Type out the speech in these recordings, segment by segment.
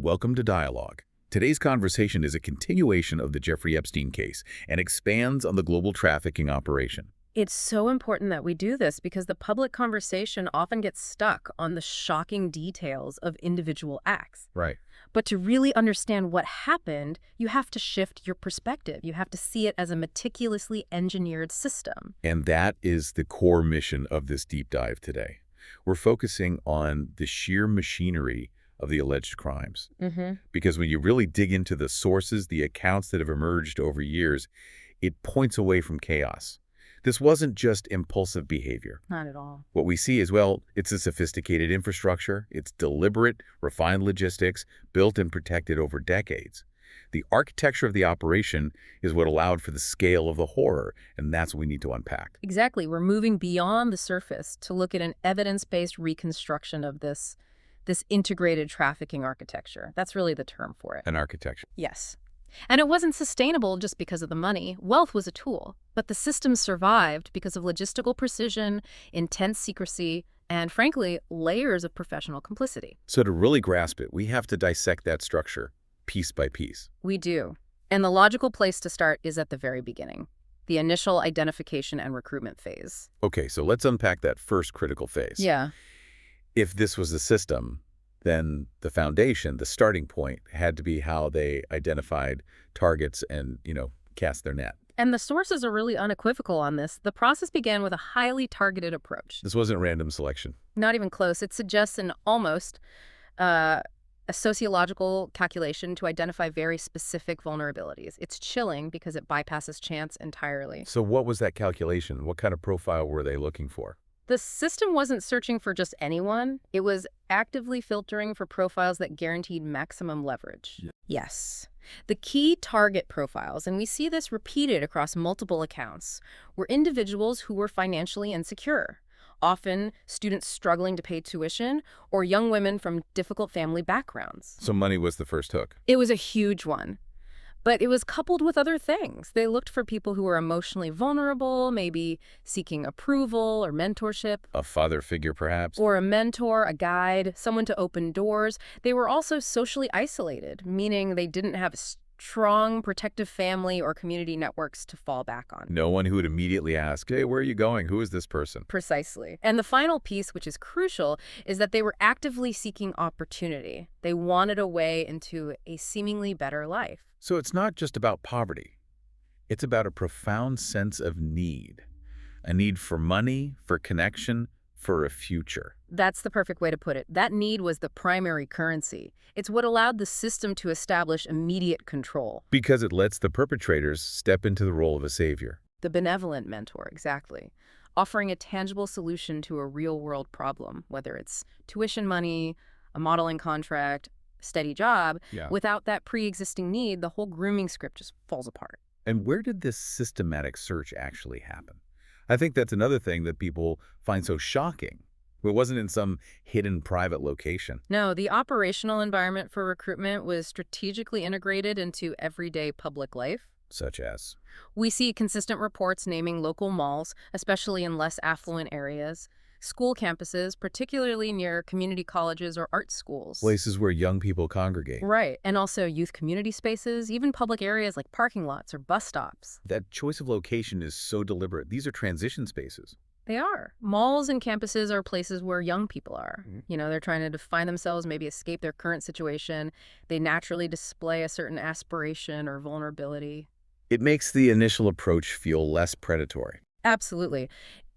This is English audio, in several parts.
Welcome to Dialogue. Today's conversation is a continuation of the Jeffrey Epstein case and expands on the global trafficking operation. It's so important that we do this because the public conversation often gets stuck on the shocking details of individual acts. Right. But to really understand what happened, you have to shift your perspective. You have to see it as a meticulously engineered system. And that is the core mission of this deep dive today. We're focusing on the sheer machinery of the alleged crimes. Because when you really dig into the sources, the accounts that have emerged over years, it points away from chaos. This wasn't just impulsive behavior. Not at all. What we see is, well, it's a sophisticated infrastructure, it's deliberate, refined logistics, built and protected over decades. The architecture of the operation is what allowed for the scale of the horror, and that's what we need to unpack. Exactly. We're moving beyond the surface to look at an evidence-based reconstruction of this integrated trafficking architecture. That's really the term for it. An architecture. Yes. And it wasn't sustainable just because of the money. Wealth was a tool, but the system survived because of logistical precision, intense secrecy, and frankly, layers of professional complicity. So to really grasp it, we have to dissect that structure piece by piece. We do. And the logical place to start is at the very beginning, the initial identification and recruitment phase. Okay, so let's unpack that first critical phase. Yeah. If this was the system, then the foundation, the starting point, had to be how they identified targets and, cast their net. And the sources are really unequivocal on this. The process began with a highly targeted approach. This wasn't random selection. Not even close. It suggests an almost a sociological calculation to identify very specific vulnerabilities. It's chilling because it bypasses chance entirely. So what was that calculation? What kind of profile were they looking for? The system wasn't searching for just anyone. It was actively filtering for profiles that guaranteed maximum leverage. Yeah. Yes. The key target profiles, and we see this repeated across multiple accounts, were individuals who were financially insecure, often students struggling to pay tuition or young women from difficult family backgrounds. So money was the first hook. It was a huge one. But it was coupled with other things. They looked for people who were emotionally vulnerable, maybe seeking approval or mentorship. A father figure, perhaps? Or a mentor, a guide, someone to open doors. They were also socially isolated, meaning they didn't have strong protective family or community networks to fall back on. No one who would immediately ask, hey, where are you going? Who is this person? Precisely. And the final piece, which is crucial, is that they were actively seeking opportunity. They wanted a way into a seemingly better life. So it's not just about poverty. It's about a profound sense of need. A need for money, for connection, for a future. That's the perfect way to put it. That need was the primary currency. It's what allowed the system to establish immediate control. Because it lets the perpetrators step into the role of a savior. The benevolent mentor, exactly. Offering a tangible solution to a real-world problem, whether it's tuition money, a modeling contract, steady job. Yeah. Without that pre-existing need, the whole grooming script just falls apart. And where did this systematic search actually happen? I think that's another thing that people find so shocking. It wasn't in some hidden private location. No, the operational environment for recruitment was strategically integrated into everyday public life. Such as? We see consistent reports naming local malls, especially in less affluent areas, school campuses, particularly near community colleges or art schools. Places where young people congregate. Right, and also youth community spaces, even public areas like parking lots or bus stops. That choice of location is so deliberate. These are transition spaces. They are. Malls and campuses are places where young people are. They're trying to define themselves, maybe escape their current situation. They naturally display a certain aspiration or vulnerability. It makes the initial approach feel less predatory. Absolutely.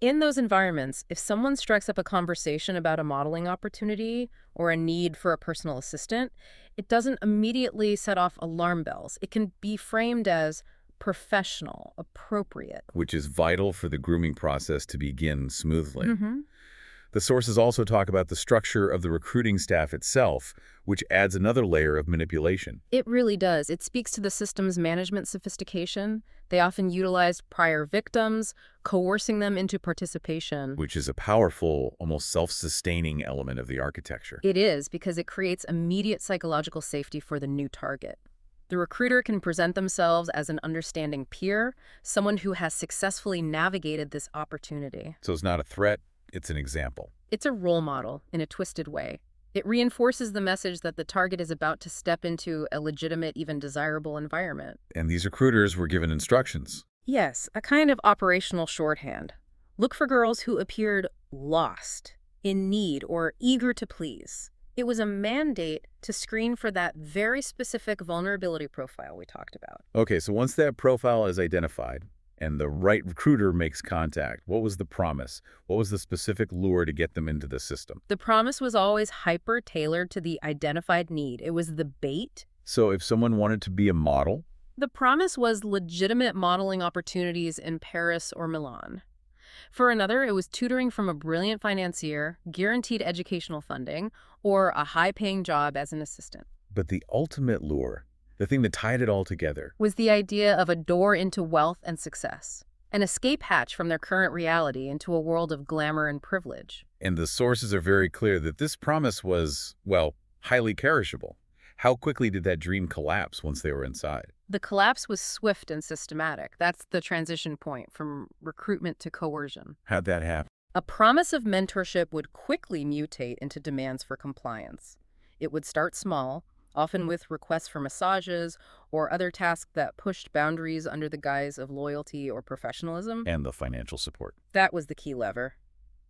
In those environments, if someone strikes up a conversation about a modeling opportunity or a need for a personal assistant, it doesn't immediately set off alarm bells. It can be framed as professional, appropriate. Which is vital for the grooming process to begin smoothly. The sources also talk about the structure of the recruiting staff itself, which adds another layer of manipulation. It really does. It speaks to the system's management sophistication. They often utilized prior victims, coercing them into participation. Which is a powerful, almost self-sustaining element of the architecture. It is, because it creates immediate psychological safety for the new target. The recruiter can present themselves as an understanding peer, someone who has successfully navigated this opportunity. So it's not a threat, it's an example. It's a role model in a twisted way. It reinforces the message that the target is about to step into a legitimate, even desirable environment. And these recruiters were given instructions. Yes, a kind of operational shorthand. Look for girls who appeared lost, in need, or eager to please. It was a mandate to screen for that very specific vulnerability profile we talked about. Okay, so once that profile is identified and the right recruiter makes contact, what was the promise? What was the specific lure to get them into the system? The promise was always hyper-tailored to the identified need. It was the bait. So if someone wanted to be a model, The promise was legitimate modeling opportunities in Paris or Milan. For another, it was tutoring from a brilliant financier, guaranteed educational funding, or a high-paying job as an assistant, but the ultimate lure, the thing that tied it all together, was the idea of a door into wealth and success, an escape hatch from their current reality into a world of glamour and privilege. and the sources are very clear that this promise was, well, highly perishable. How quickly did that dream collapse once they were inside? The collapse was swift and systematic. That's the transition point from recruitment to coercion. How'd that happen? A promise of mentorship would quickly mutate into demands for compliance. It would start small, often with requests for massages or other tasks that pushed boundaries under the guise of loyalty or professionalism. And the financial support. That was the key lever.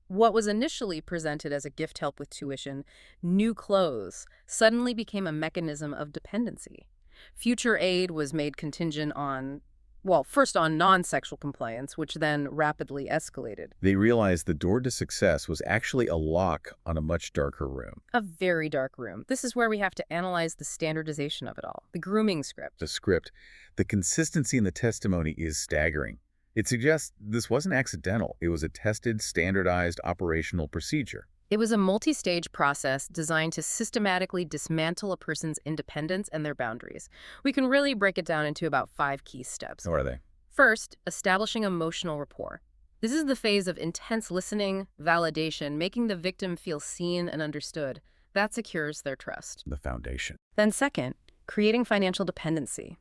What was initially presented as a gift help with tuition, new clothes, suddenly became a mechanism of dependency. Future aid was made contingent on, well, first on non-sexual compliance, which then rapidly escalated. They realized the door to success was actually a lock on a much darker room. A very dark room. This is where we have to analyze the standardization of it all, the grooming script. The script, the consistency in the testimony is staggering. It suggests this wasn't accidental. It was a tested, standardized operational procedure. It was a multi-stage process designed to systematically dismantle a person's independence and their boundaries. We can really break it down into about 5 key steps. What are they? First, establishing emotional rapport. This is the phase of intense listening, validation, making the victim feel seen and understood. That secures their trust. The foundation. Then second, creating financial dependency.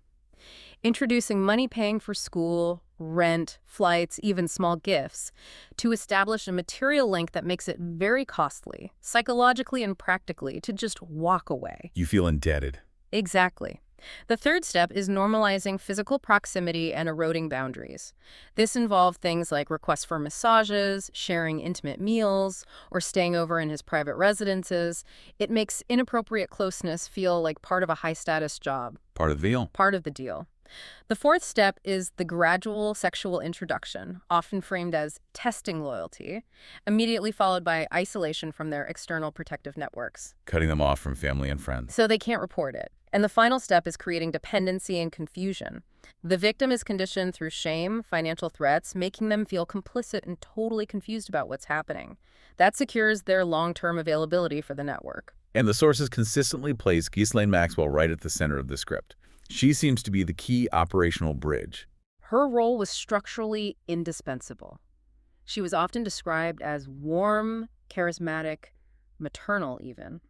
Introducing money paying for school, rent, flights, even small gifts, to establish a material link that makes it very costly, psychologically and practically, to just walk away. You feel indebted. Exactly. The third step is normalizing physical proximity and eroding boundaries. This involved things like requests for massages, sharing intimate meals, or staying over in his private residences. It makes inappropriate closeness feel like part of a high-status job. Part of the deal. Part of the deal. The fourth step is the gradual sexual introduction, often framed as testing loyalty, immediately followed by isolation from their external protective networks. Cutting them off from family and friends. So they can't report it. And the final step is creating dependency and confusion. The victim is conditioned through shame, financial threats, making them feel complicit and totally confused about what's happening. That secures their long-term availability for the network. And the sources consistently place Ghislaine Maxwell right at the center of the script. She seems to be the key operational bridge. Her role was structurally indispensable. She was often described as warm, charismatic, maternal even,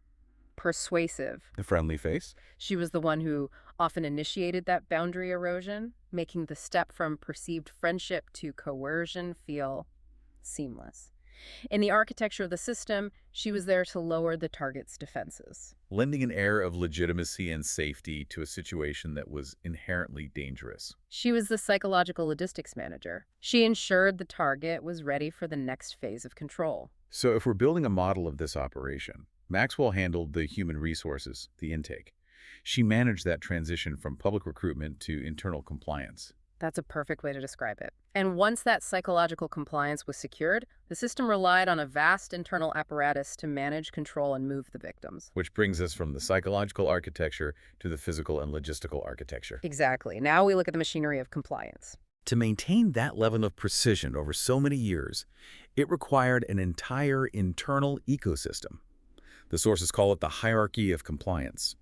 persuasive. The friendly face. She was the one who often initiated that boundary erosion, making the step from perceived friendship to coercion feel seamless. In the architecture of the system, she was there to lower the target's defenses, Lending an air of legitimacy and safety to a situation that was inherently dangerous. She was the psychological logistics manager. She ensured the target was ready for the next phase of control. So if we're building a model of this operation, Maxwell handled the human resources, the intake. She managed that transition from public recruitment to internal compliance. That's a perfect way to describe it. And once that psychological compliance was secured, the system relied on a vast internal apparatus to manage, control, and move the victims. Which brings us from the psychological architecture to the physical and logistical architecture. Exactly. Now we look at the machinery of compliance. To maintain that level of precision over so many years, it required an entire internal ecosystem. The sources call it the hierarchy of compliance.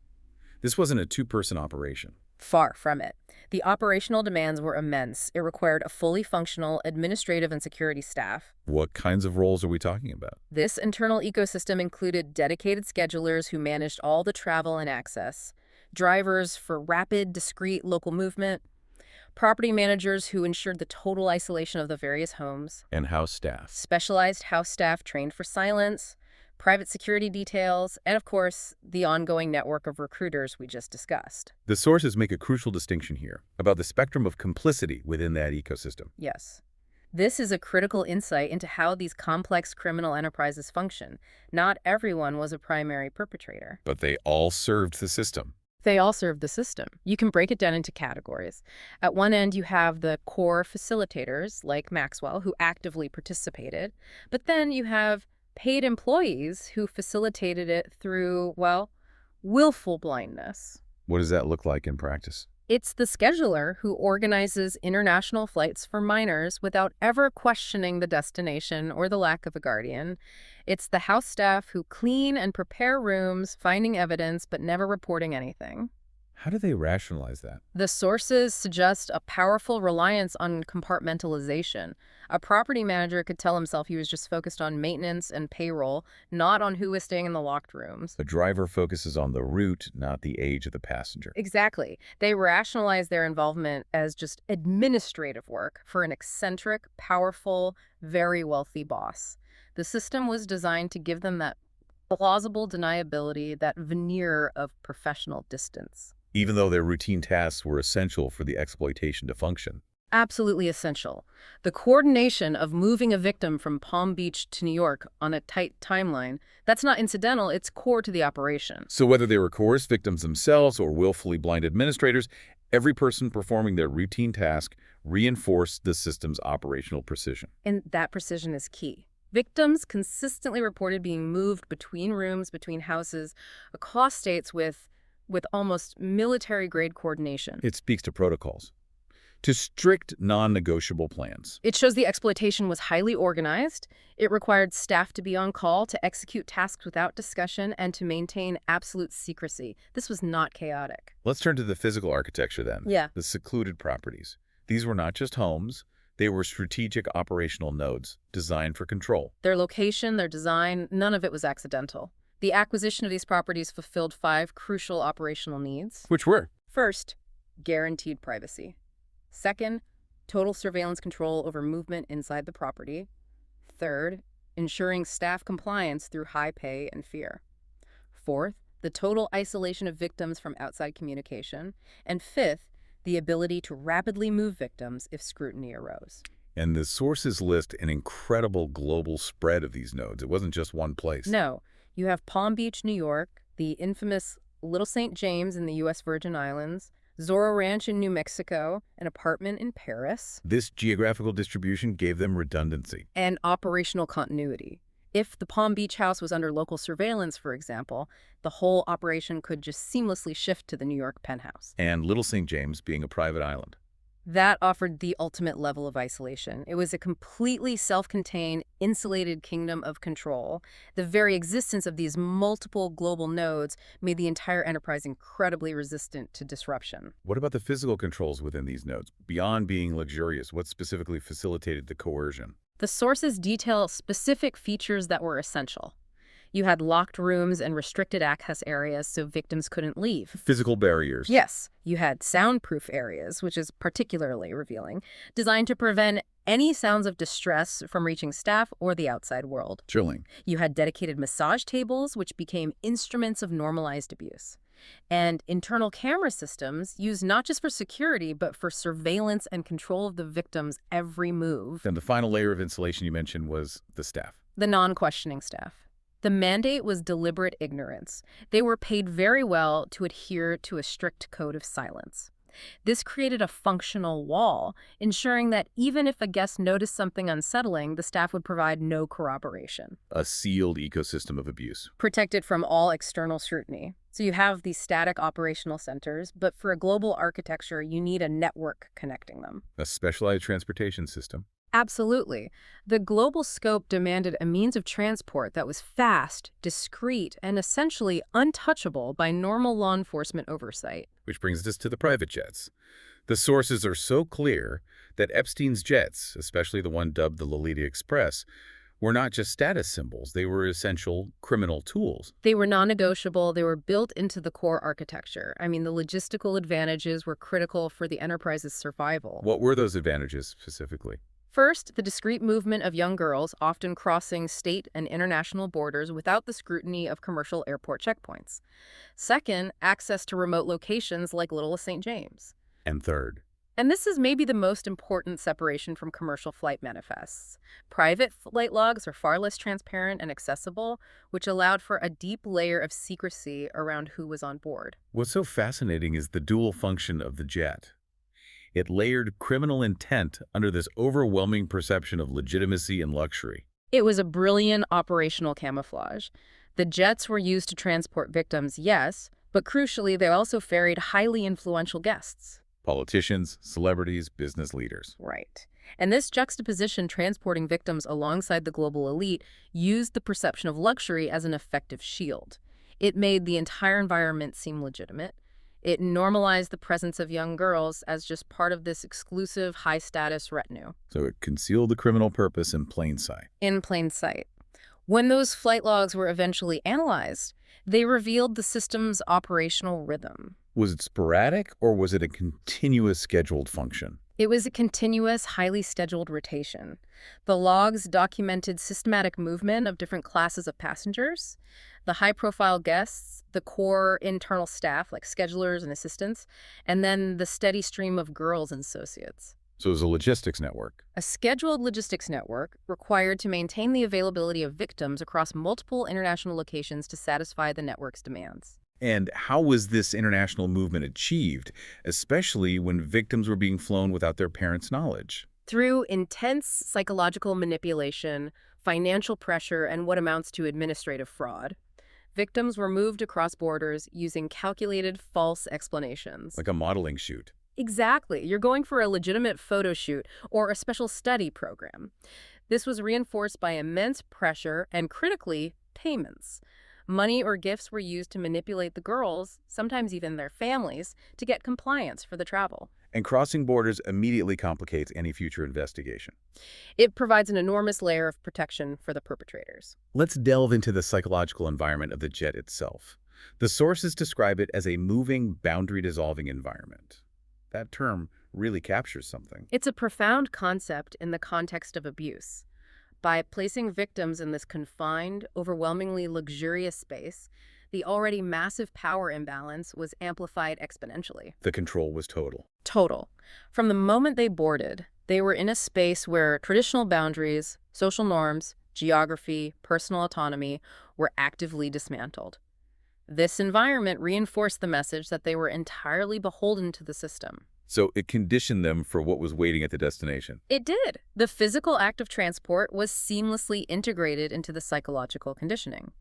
This wasn't a two-person operation. Far from it. The operational demands were immense. It required a fully functional administrative and security staff. What kinds of roles are we talking about? This internal ecosystem included dedicated schedulers who managed all the travel and access, drivers for rapid, discrete local movement, property managers who ensured the total isolation of the various homes, And house staff. specialized house staff trained for silence, private security details, and of course, the ongoing network of recruiters we just discussed. The sources make a crucial distinction here about the spectrum of complicity within that ecosystem. Yes. This is a critical insight into how these complex criminal enterprises function. Not everyone was a primary perpetrator. But they all served the system. They all serve the system. You can break it down into categories. At one end, you have the core facilitators, like Maxwell, who actively participated. But then you have paid employees who facilitated it through, well, willful blindness. What does that look like in practice? It's the scheduler who organizes international flights for minors without ever questioning the destination or the lack of a guardian. It's the house staff who clean and prepare rooms, finding evidence but never reporting anything. How do they rationalize that? The sources suggest a powerful reliance on compartmentalization. A property manager could tell himself he was just focused on maintenance and payroll, not on who was staying in the locked rooms. The driver focuses on the route, not the age of the passenger. Exactly. They rationalize their involvement as just administrative work for an eccentric, powerful, very wealthy boss. The system was designed to give them that plausible deniability, that veneer of professional distance. Even though their routine tasks were essential for the exploitation to function. Absolutely essential. The coordination of moving a victim from Palm Beach to New York on a tight timeline, that's not incidental, it's core to the operation. So whether they were coerced victims themselves or willfully blind administrators, every person performing their routine task reinforced the system's operational precision. And that precision is key. Victims consistently reported being moved between rooms, between houses, across states with almost military-grade coordination. It speaks to protocols, to strict, non-negotiable plans. It shows the exploitation was highly organized. It required staff to be on call, to execute tasks without discussion, and to maintain absolute secrecy. This was not chaotic. Let's turn to the physical architecture then. Yeah. The secluded properties. These were not just homes. They were strategic operational nodes designed for control. Their location, their design, none of it was accidental. The acquisition of these properties fulfilled 5 crucial operational needs. Which were? First, guaranteed privacy. Second, total surveillance control over movement inside the property. Third, ensuring staff compliance through high pay and fear. Fourth, the total isolation of victims from outside communication. And fifth, the ability to rapidly move victims if scrutiny arose. And the sources list an incredible global spread of these nodes. It wasn't just one place. No. You have Palm Beach, New York, the infamous Little St. James in the U.S. Virgin Islands, Zorro Ranch in New Mexico, an apartment in Paris. This geographical distribution gave them redundancy. And operational continuity. If the Palm Beach house was under local surveillance, for example, the whole operation could just seamlessly shift to the New York penthouse. And Little St. James being a private island. That offered the ultimate level of isolation. It was a completely self-contained, insulated kingdom of control. The very existence of these multiple global nodes made the entire enterprise incredibly resistant to disruption. What about the physical controls within these nodes? Beyond being luxurious, what specifically facilitated the coercion? The sources detail specific features that were essential. You had locked rooms and restricted access areas so victims couldn't leave. Physical barriers. Yes, you had soundproof areas, which is particularly revealing, designed to prevent any sounds of distress from reaching staff or the outside world. Chilling. You had dedicated massage tables, which became instruments of normalized abuse. And internal camera systems used not just for security, but for surveillance and control of the victim's every move. Then the final layer of insulation you mentioned was the staff. The non-questioning staff. The mandate was deliberate ignorance. They were paid very well to adhere to a strict code of silence. This created a functional wall, ensuring that even if a guest noticed something unsettling, the staff would provide no corroboration. A sealed ecosystem of abuse. Protected from all external scrutiny. So you have these static operational centers, but for a global architecture, you need a network connecting them. A specialized transportation system. Absolutely. The global scope demanded a means of transport that was fast, discreet, and essentially untouchable by normal law enforcement oversight. Which brings us to the private jets. The sources are so clear that Epstein's jets, especially the one dubbed the Lolita Express, were not just status symbols. They were essential criminal tools. They were non-negotiable. They were built into the core architecture. I mean, the logistical advantages were critical for the enterprise's survival. What were those advantages specifically? First, the discreet movement of young girls, often crossing state and international borders without the scrutiny of commercial airport checkpoints. Second, access to remote locations like Little St. James. And third, And this is maybe the most important separation from commercial flight manifests. Private flight logs are far less transparent and accessible, which allowed for a deep layer of secrecy around who was on board. what's so fascinating is the dual function of the jet. It layered criminal intent under this overwhelming perception of legitimacy and luxury. It was a brilliant operational camouflage. The jets were used to transport victims, yes, but crucially, they also ferried highly influential guests. Politicians, celebrities, business leaders. Right. And this juxtaposition, transporting victims alongside the global elite, used the perception of luxury as an effective shield. It made the entire environment seem legitimate. It normalized the presence of young girls as just part of this exclusive, high-status retinue. So it concealed the criminal purpose in plain sight. In plain sight. When those flight logs were eventually analyzed, they revealed the system's operational rhythm. Was it sporadic, or was it a continuous scheduled function? It was a continuous, highly scheduled rotation. The logs documented systematic movement of different classes of passengers, the high-profile guests, the core internal staff, like schedulers and assistants, and then the steady stream of girls and associates. So it was a logistics network. A scheduled logistics network required to maintain the availability of victims across multiple international locations to satisfy the network's demands. And how was this international movement achieved, especially when victims were being flown without their parents' knowledge? Through intense psychological manipulation, financial pressure, and what amounts to administrative fraud, victims were moved across borders using calculated false explanations. Like a modeling shoot. Exactly. You're going for a legitimate photo shoot or a special study program. This was reinforced by immense pressure and, critically, payments. Money or gifts were used to manipulate the girls, sometimes even their families, to get compliance for the travel. And crossing borders immediately complicates any future investigation. It provides an enormous layer of protection for the perpetrators. Let's delve into the psychological environment of the jet itself. The sources describe it as a moving, boundary-dissolving environment. That term really captures something. It's a profound concept in the context of abuse. By placing victims in this confined, overwhelmingly luxurious space, the already massive power imbalance was amplified exponentially. The control was total. Total. From the moment they boarded, they were in a space where traditional boundaries, social norms, geography, personal autonomy were actively dismantled. This environment reinforced the message that they were entirely beholden to the system. So it conditioned them for what was waiting at the destination. It did. The physical act of transport was seamlessly integrated into the psychological conditioning.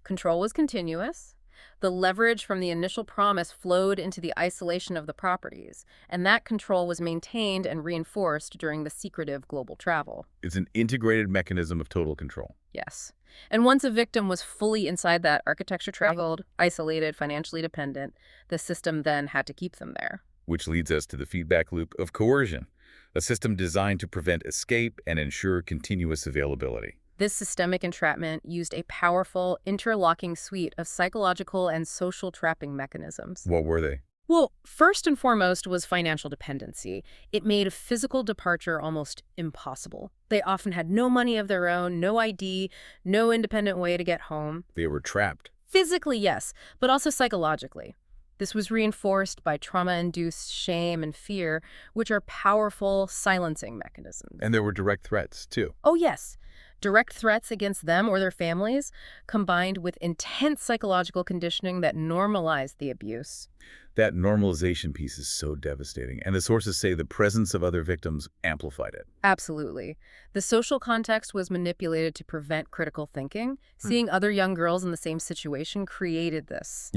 Control was continuous. The leverage from the initial promise flowed into the isolation of the properties, and that control was maintained and reinforced during the secretive global travel. It's an integrated mechanism of total control. Yes. And once a victim was fully inside that architecture, traveled, isolated, financially dependent, the system then had to keep them there. Which leads us to the feedback loop of coercion, a system designed to prevent escape and ensure continuous availability. This systemic entrapment used a powerful, interlocking suite of psychological and social trapping mechanisms. What were they? Well, first and foremost was financial dependency. It made physical departure almost impossible. They often had no money of their own, no ID, no independent way to get home. They were trapped. Physically, yes, but also psychologically. This was reinforced by trauma-induced shame and fear, which are powerful silencing mechanisms. And there were direct threats, too. Oh, yes. Direct threats against them or their families, combined with intense psychological conditioning that normalized the abuse. That normalization piece is so devastating, and the sources say the presence of other victims amplified it. Absolutely. The social context was manipulated to prevent critical thinking. Seeing other young girls in the same situation created this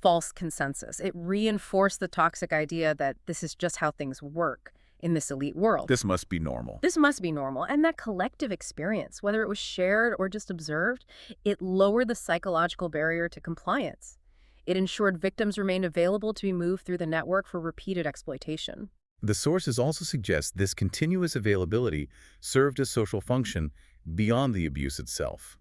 false consensus. It reinforced the toxic idea that this is just how things work in this elite world. This must be normal. This must be normal. And that collective experience, whether it was shared or just observed, it lowered the psychological barrier to compliance. It ensured victims remained available to be moved through the network for repeated exploitation. The sources also suggest this continuous availability served a social function beyond the abuse itself.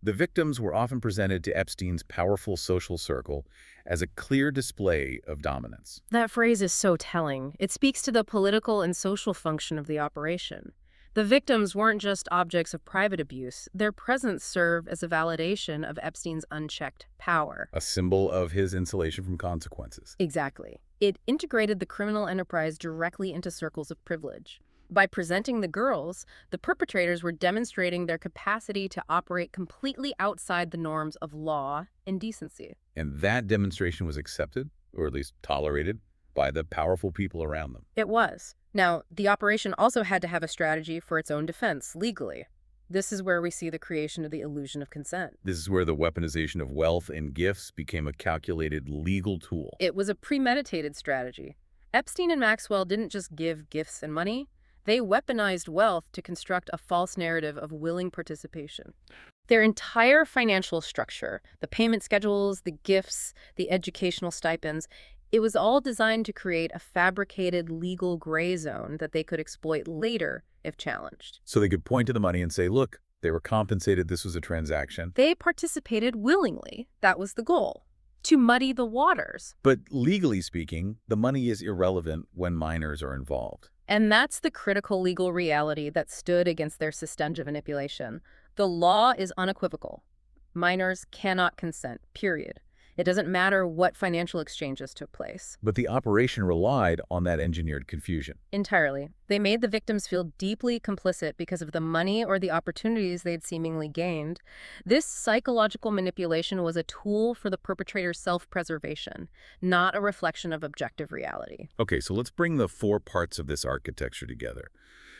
The victims were often presented to Epstein's powerful social circle as a clear display of dominance. That phrase is so telling. It speaks to the political and social function of the operation. The victims weren't just objects of private abuse. Their presence served as a validation of Epstein's unchecked power. A symbol of his insulation from consequences. Exactly. It integrated the criminal enterprise directly into circles of privilege. By presenting the girls, the perpetrators were demonstrating their capacity to operate completely outside the norms of law and decency. And that demonstration was accepted, or at least tolerated, by the powerful people around them. It was. Now, the operation also had to have a strategy for its own defense, legally. This is where we see the creation of the illusion of consent. This is where the weaponization of wealth and gifts became a calculated legal tool. It was a premeditated strategy. Epstein and Maxwell didn't just give gifts and money. They weaponized wealth to construct a false narrative of willing participation. Their entire financial structure, the payment schedules, the gifts, the educational stipends, it was all designed to create a fabricated legal gray zone that they could exploit later if challenged. So they could point to the money and say, look, they were compensated, this was a transaction. They participated willingly. That was the goal, to muddy the waters. But legally speaking, the money is irrelevant when minors are involved. And that's the critical legal reality that stood against their systemic manipulation. The law is unequivocal. Minors cannot consent, period. It doesn't matter what financial exchanges took place. But the operation relied on that engineered confusion. Entirely. They made the victims feel deeply complicit because of the money or the opportunities they'd seemingly gained. This psychological manipulation was a tool for the perpetrator's self-preservation, not a reflection of objective reality. Okay, so let's bring the four parts of this architecture together.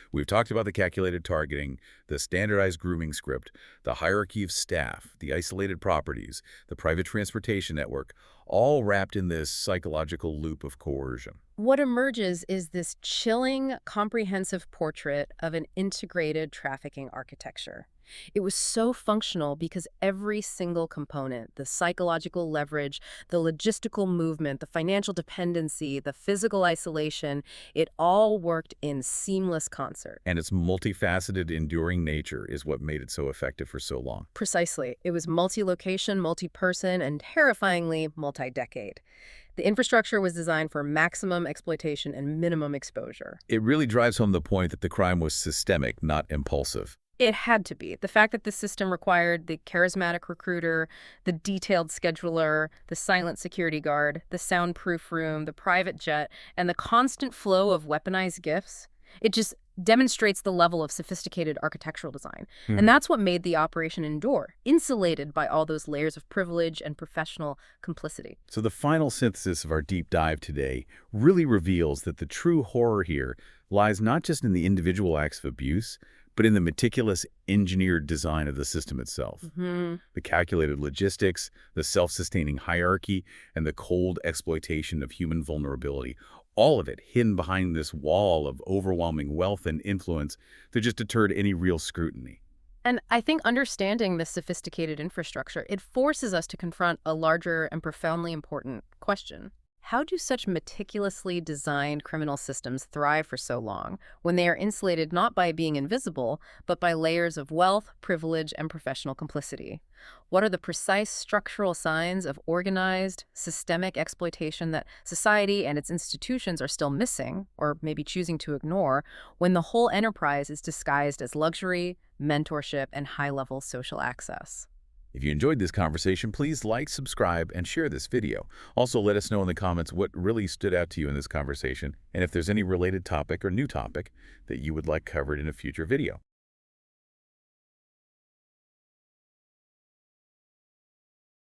We've talked about the calculated targeting, the standardized grooming script, the hierarchy of staff, the isolated properties, the private transportation network, all wrapped in this psychological loop of coercion. What emerges is this chilling, comprehensive portrait of an integrated trafficking architecture. It was so functional because every single component, the psychological leverage, the logistical movement, the financial dependency, the physical isolation, it all worked in seamless concert. And its multifaceted, enduring nature is what made it so effective for so long. Precisely. It was multi-location, multi-person, and terrifyingly multi-decade. The infrastructure was designed for maximum exploitation and minimum exposure. It really drives home the point that the crime was systemic, not impulsive. It had to be. The fact that the system required the charismatic recruiter, the detailed scheduler, the silent security guard, the soundproof room, the private jet, and the constant flow of weaponized gifts, it just demonstrates the level of sophisticated architectural design. And that's what made the operation endure, insulated by all those layers of privilege and professional complicity. So the final synthesis of our deep dive today really reveals that the true horror here lies not just in the individual acts of abuse, but in the meticulous engineered design of the system itself. The calculated logistics, the self-sustaining hierarchy, and the cold exploitation of human vulnerability, all of it hidden behind this wall of overwhelming wealth and influence that just deterred any real scrutiny. And I think understanding this sophisticated infrastructure, it forces us to confront a larger and profoundly important question. How do such meticulously designed criminal systems thrive for so long when they are insulated not by being invisible, but by layers of wealth, privilege, and professional complicity? What are the precise structural signs of organized, systemic exploitation that society and its institutions are still missing, or maybe choosing to ignore, when the whole enterprise is disguised as luxury, mentorship, and high-level social access? If you enjoyed this conversation, please like, subscribe, and share this video. Also, let us know in the comments what really stood out to you in this conversation, and if there's any related topic or new topic that you would like covered in a future video.